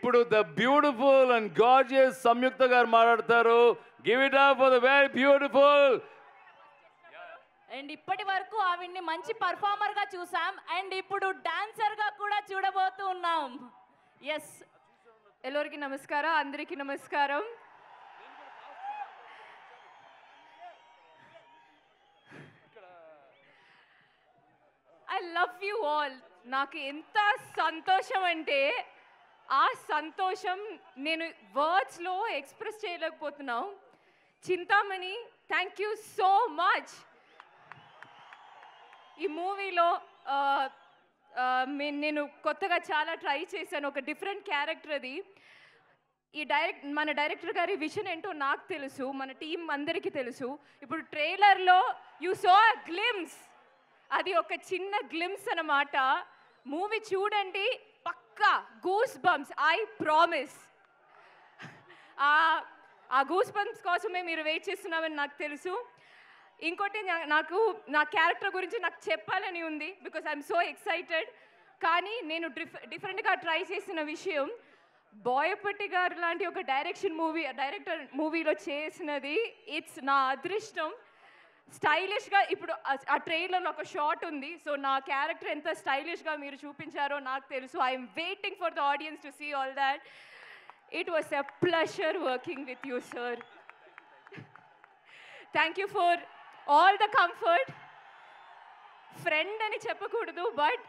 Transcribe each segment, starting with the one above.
ఇప్పుడు the beautiful and gorgeous సంయుక్త గారు మాట్లాడతారు. Give it up for the very beautiful. And ఇప్పటి వరకు ఆవిడ్ని మంచి పర్ఫార్మర్ గా చూసాం అండ్ ఇప్పుడు డాన్సర్ గా కూడా చూడబోతూ ఉన్నాం. ఎస్, ఎల్లరికి నమస్కారం, అందరికీ నమస్కారం. I love you all. నాకు ఎంత సంతోషం అంటే ఆ సంతోషం నేను వర్డ్స్లో ఎక్స్ప్రెస్ చేయలేకపోతున్నాను. Chintamani, thank you so much. ఈ మూవీలో నేను కొత్తగా చాలా ట్రై చేశాను, ఒక డిఫరెంట్ క్యారెక్టర్ అది. మన డైరెక్టర్ గారి విజన్ ఏంటో నాకు తెలుసు, మన టీం అందరికీ తెలుసు. ఇప్పుడు ట్రైలర్లో యూ సో అ గ్లిమ్స్, అది ఒక చిన్న గ్లిమ్స్ అన్నమాట. మూవీ చూడండి, పక్కా గూస్ బంప్స్, ఐ ప్రామిస్. ఆ గూస్ బంప్స్ కోసమే మీరు వెయిట్ చేస్తున్నామని నాకు తెలుసు. ఇంకోటి, నాకు నా క్యారెక్టర్ గురించి నాకు చెప్పాలని ఉంది బికాస్ ఐఎమ్ సో ఎక్సైటెడ్. కానీ నేను డిఫరెంట్గా ట్రై చేసిన విషయం, బోయపట్టి గారు లాంటి ఒక డైరెక్టర్ మూవీలో చేసినది ఇట్స్ నా అదృష్టం. స్టైలిష్గా ఇప్పుడు ఆ ట్రైలర్లో ఒక షాట్ ఉంది. సో నా క్యారెక్టర్ ఎంత స్టైలిష్గా మీరు చూపించారో నాకు తెలుసు. I'm waiting for the audience to see all that. It was a pleasure working with you sir. Thank you for all the comfort. Friend అని చెప్పకూడదు, but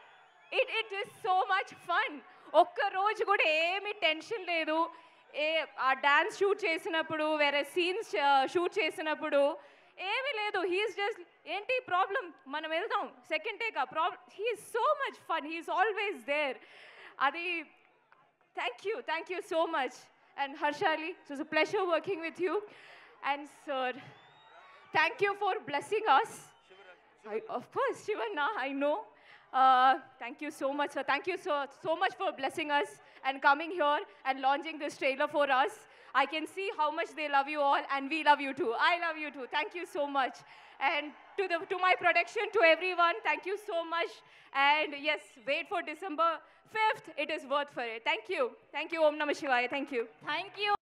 it is so much fun. ఒక్క రోజు కూడా ఏమీ టెన్షన్ లేదు. ఆ dance shoot చేసినప్పుడు, వేరే సీన్స్ షూట్ చేసినప్పుడు ఏమీ లేదు. హీఈస్ జస్ట్ ఏంటి ప్రాబ్లం, మనం వెళ్దాం సెకండ్ టేక్. ఆ problem, he's so much fun, he's always there. అది thank you so much. And Harshali, it was a pleasure working with you. And sir, thank you for blessing us. Of course, Shivanna, I know. Thank you so much, sir. Thank you so much for blessing us and coming here and launching this trailer for us. I can see how much they love you all, and we love you too. I love you too. Thank you so much. And to my production, to everyone, thank you so much. And yes, wait for December 5th. It is worth for it. Thank you. Om Namah Shivaya. Thank you. Thank you.